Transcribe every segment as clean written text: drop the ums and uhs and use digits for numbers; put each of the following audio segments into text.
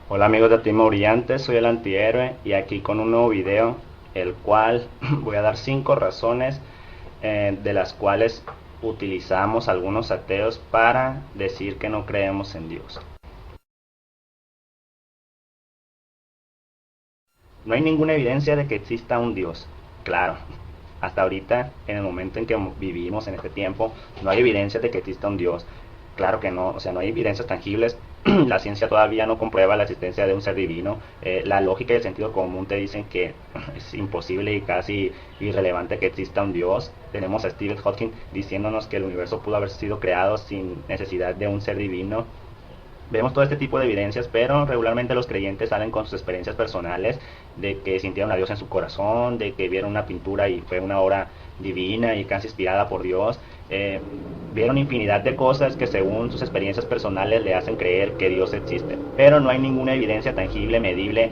Hola amigos de Team Brillante, soy el antihéroe y aquí con un nuevo video, el cual voy a dar 5 razones de las cuales utilizamos algunos ateos para decir que no creemos en Dios. No hay ninguna evidencia de que exista un Dios, claro. Hasta ahorita, en el momento en que vivimos en este tiempo, no hay evidencia de que exista un Dios. Claro que no, o sea, no hay evidencias tangibles. La ciencia todavía no comprueba la existencia de un ser divino. La lógica y el sentido común te dicen que es imposible y casi irrelevante que exista un Dios. Tenemos a Stephen Hawking diciéndonos que el universo pudo haber sido creado sin necesidad de un ser divino. Vemos todo este tipo de evidencias, pero regularmente los creyentes salen con sus experiencias personales de que sintieron a Dios en su corazón, de que vieron una pintura y fue una obra divina y casi inspirada por Dios. Vieron infinidad de cosas que según sus experiencias personales le hacen creer que Dios existe, pero no hay ninguna evidencia tangible, medible,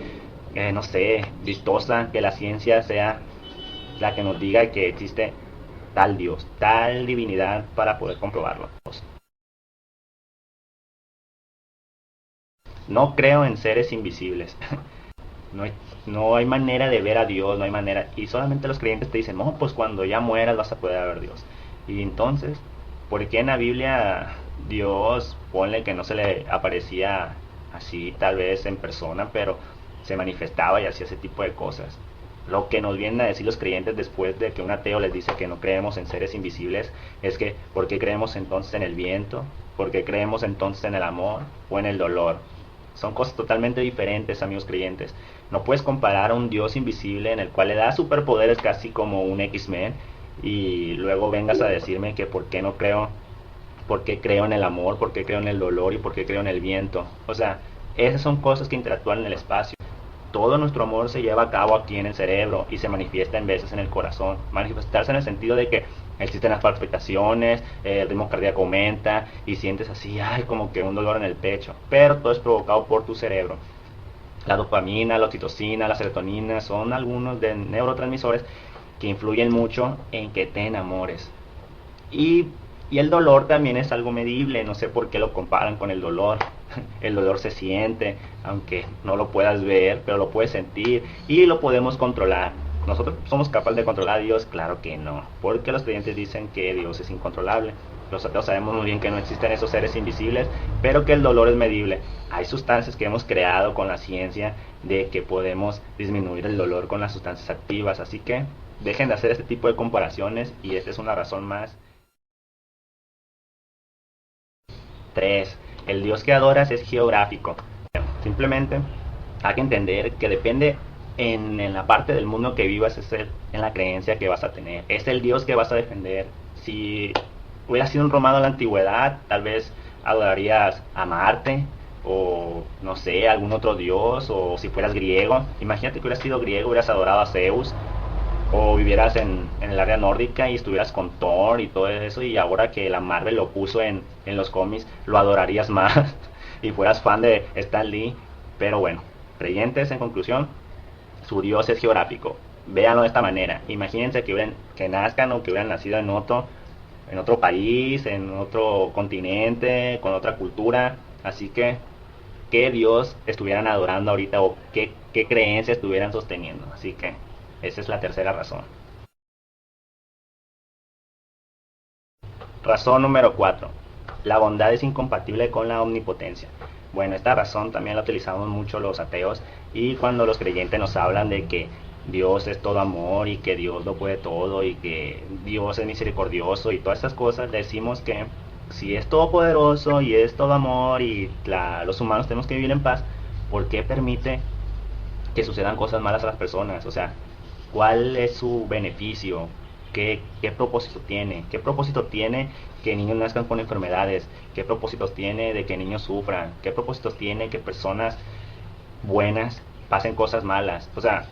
no sé, vistosa, que la ciencia sea la que nos diga que existe tal Dios, tal divinidad para poder comprobarlo. No creo en seres invisibles. No hay, no hay manera de ver a Dios, no hay manera. Y solamente los creyentes te dicen, no, pues cuando ya mueras vas a poder ver a Dios. Y entonces, ¿por qué en la Biblia Dios, ponle que no se le aparecía así tal vez en persona, pero se manifestaba y hacía ese tipo de cosas? Lo que nos vienen a decir los creyentes después de que un ateo les dice que no creemos en seres invisibles es que ¿por qué creemos entonces en el viento? ¿Por qué creemos entonces en el amor o en el dolor? Son cosas totalmente diferentes, amigos creyentes. No puedes comparar a un Dios invisible en el cual le da superpoderes casi como un X-Men y luego vengas a decirme que por qué no creo, por qué creo en el amor, por qué creo en el dolor y por qué creo en el viento. O sea, esas son cosas que interactúan en el espacio. Todo nuestro amor se lleva a cabo aquí en el cerebro y se manifiesta en veces en el corazón. Manifestarse en el sentido de que existen las palpitaciones, el ritmo cardíaco aumenta y sientes así, ay, como que un dolor en el pecho. Pero todo es provocado por tu cerebro. La dopamina, la oxitocina, la serotonina son algunos de neurotransmisores que influyen mucho en que te enamores. Y, y el dolor también es algo medible, no sé por qué lo comparan con el dolor. El dolor se siente, aunque no lo puedas ver, pero lo puedes sentir y lo podemos controlar. ¿Nosotros somos capaces de controlar a Dios? Claro que no, porque los creyentes dicen que Dios es incontrolable. Los ateos sabemos muy bien que no existen esos seres invisibles, pero que el dolor es medible. Hay sustancias que hemos creado con la ciencia de que podemos disminuir el dolor con las sustancias activas, así que dejen de hacer este tipo de comparaciones y esta es una razón más. 3. El Dios que adoras es geográfico. Simplemente hay que entender que depende en la parte del mundo que vivas, es en la creencia que vas a tener. Es el Dios que vas a defender. Si hubieras sido un romano en la antigüedad, tal vez adorarías a Marte o no sé, algún otro dios, o si fueras griego, imagínate que hubieras sido griego, hubieras adorado a Zeus, o vivieras en el área nórdica y estuvieras con Thor y todo eso, y ahora que la Marvel lo puso en los cómics, lo adorarías más y fueras fan de Stan Lee. Pero bueno, creyentes en conclusión, su Dios es geográfico. Véanlo de esta manera. Imagínense que nazcan o que hubieran nacido en otro país, en otro continente, con otra cultura. Así que, ¿qué Dios estuvieran adorando ahorita o qué creencia estuvieran sosteniendo? Así que, esa es la tercera razón. Razón número 4. La bondad es incompatible con la omnipotencia. Bueno, esta razón también la utilizamos mucho los ateos y cuando los creyentes nos hablan de que Dios es todo amor y que Dios lo puede todo y que Dios es misericordioso y todas esas cosas, decimos que si es todopoderoso y es todo amor y los humanos tenemos que vivir en paz, ¿por qué permite que sucedan cosas malas a las personas? O sea, ¿cuál es su beneficio? ¿Qué propósito tiene? ¿Qué propósito tiene que niños nazcan con enfermedades? ¿Qué propósitos tiene de que niños sufran? ¿Qué propósitos tiene que personas buenas pasen cosas malas? O sea,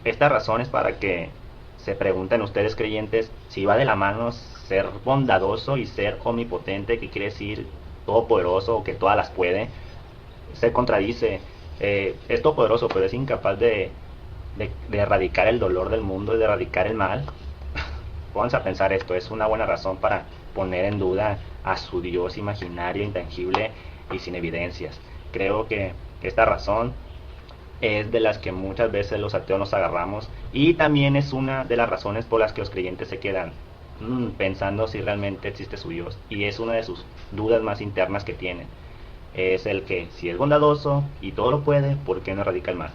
esta razón es para que se pregunten ustedes creyentes si va de la mano ser bondadoso y ser omnipotente, que quiere decir todopoderoso o que todas las puede. Se contradice. Es todopoderoso, pero es incapaz de erradicar el dolor del mundo y de erradicar el mal. Vamos a pensar esto, es una buena razón para poner en duda a su Dios imaginario, intangible y sin evidencias. Creo que Esta razón es de las que muchas veces los ateos nos agarramos, y también es una de las razones por las que los creyentes se quedan pensando si realmente existe su Dios, y es una de sus dudas más internas que tienen. Es el que si es bondadoso y todo lo puede, ¿por qué no erradica el mal?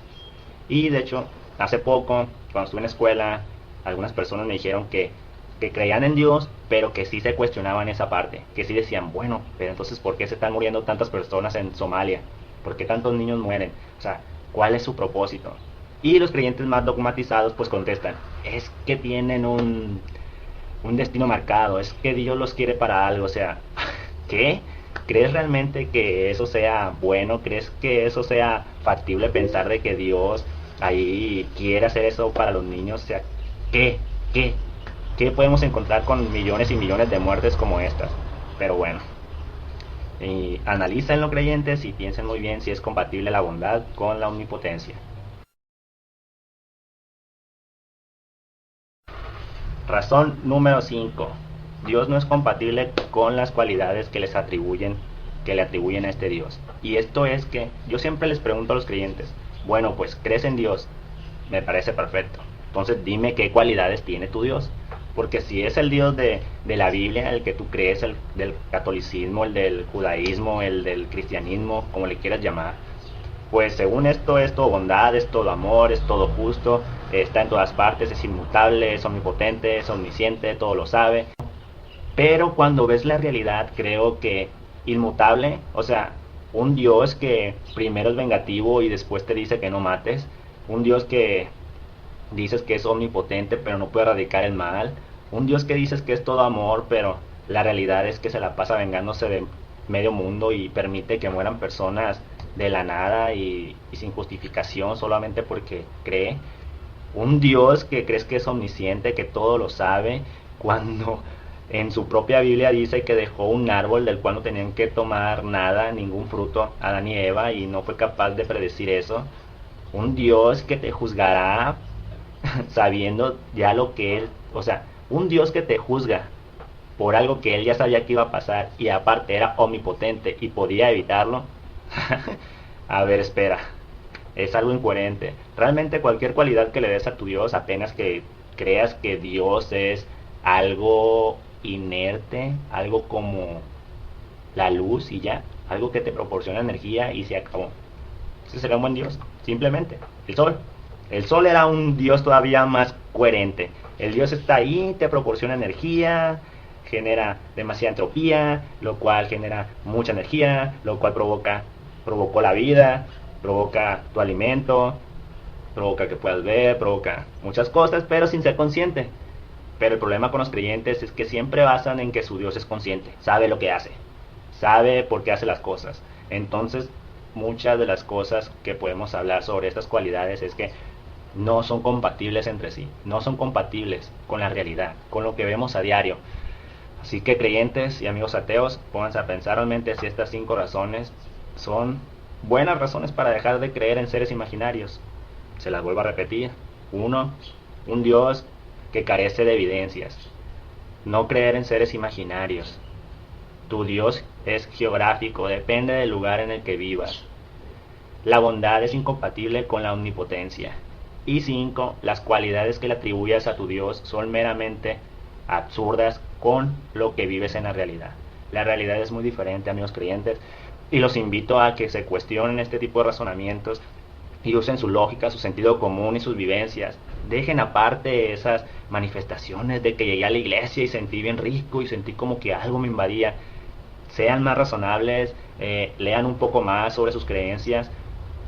Y de hecho, hace poco, cuando estuve en la escuela, algunas personas me dijeron que creían en Dios, pero que sí se cuestionaban esa parte, que sí decían, bueno, pero entonces ¿por qué se están muriendo tantas personas en Somalia? ¿Por qué tantos niños mueren? O sea, ¿cuál es su propósito? Y los creyentes más dogmatizados pues contestan, es que tienen un destino marcado, es que Dios los quiere para algo. O sea, ¿qué? ¿Crees realmente que eso sea bueno? ¿Crees que eso sea factible, pensar de que Dios ahí quiere hacer eso para los niños? O sea, ¿qué? ¿Qué? ¿Qué podemos encontrar con millones y millones de muertes como estas? Pero bueno, y analícenlo, creyentes, y piensen muy bien si es compatible la bondad con la omnipotencia. Razón número 5. Dios no es compatible con las cualidades que le atribuyen a este Dios. Y esto es que yo siempre les pregunto a los creyentes, bueno, pues crees en Dios, me parece perfecto. Entonces dime qué cualidades tiene tu Dios. Porque si es el Dios de la Biblia, el que tú crees, el del catolicismo, el del judaísmo, el del cristianismo, como le quieras llamar, pues según esto es todo bondad, es todo amor, es todo justo, está en todas partes, es inmutable, es omnipotente, es omnisciente, todo lo sabe. Pero cuando ves la realidad, creo que inmutable, o sea, un Dios que primero es vengativo y después te dice que no mates, un Dios que dices que es omnipotente pero no puede erradicar el mal, un Dios que dices que es todo amor pero la realidad es que se la pasa vengándose de medio mundo y permite que mueran personas de la nada y sin justificación solamente porque cree, un Dios que crees que es omnisciente, que todo lo sabe, cuando en su propia Biblia dice que dejó un árbol del cual no tenían que tomar nada, ningún fruto, Adán y Eva, y no fue capaz de predecir eso. Un Dios que te juzgará sabiendo ya lo que él, o sea, un Dios que te juzga por algo que él ya sabía que iba a pasar y aparte era omnipotente y podía evitarlo. A ver, espera, es algo incoherente. Realmente cualquier cualidad que le des a tu Dios, apenas que creas que Dios es algo inerte, algo como la luz y ya, algo que te proporciona energía y se acabó. Ese sería un buen Dios, simplemente. El sol. El sol era un Dios todavía más coherente. El Dios está ahí, te proporciona energía, genera demasiada entropía, lo cual genera mucha energía, lo cual provocó la vida, provoca tu alimento, provoca que puedas ver, provoca muchas cosas, pero sin ser consciente. Pero el problema con los creyentes es que siempre basan en que su Dios es consciente, sabe lo que hace, sabe por qué hace las cosas. Entonces, muchas de las cosas que podemos hablar sobre estas cualidades es que no son compatibles entre sí, no son compatibles con la realidad, con lo que vemos a diario. Así que creyentes y amigos ateos, pónganse a pensar realmente si estas 5 razones son buenas razones para dejar de creer en seres imaginarios. Se las vuelvo a repetir. 1. Un Dios que carece de evidencias. No creer en seres imaginarios. Tu Dios es geográfico, depende del lugar en el que vivas. La bondad es incompatible con la omnipotencia. Y 5. Las cualidades que le atribuyas a tu Dios son meramente absurdas con lo que vives en la realidad. La realidad es muy diferente, amigos creyentes, y los invito a que se cuestionen este tipo de razonamientos y usen su lógica, su sentido común y sus vivencias. Dejen aparte esas manifestaciones de que llegué a la iglesia y sentí bien rico y sentí como que algo me invadía. Sean más razonables, lean un poco más sobre sus creencias.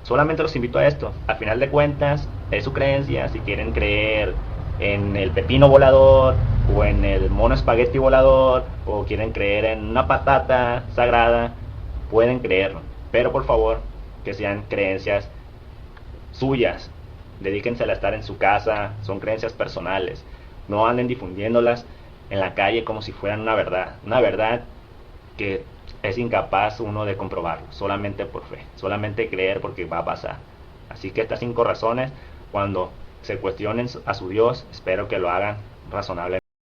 Solamente los invito a esto. Al final de cuentas, es su creencia. Si quieren creer en el pepino volador, o en el mono espagueti volador, o quieren creer en una patata sagrada, pueden creerlo. Pero por favor, que sean creencias suyas. Dedíquense a estar en su casa. Son creencias personales. No anden difundiéndolas en la calle como si fueran una verdad. Una verdad que es incapaz uno de comprobarlo, solamente por fe, solamente creer porque va a pasar. Así que estas 5 razones, cuando se cuestionen a su Dios, espero que lo hagan razonablemente.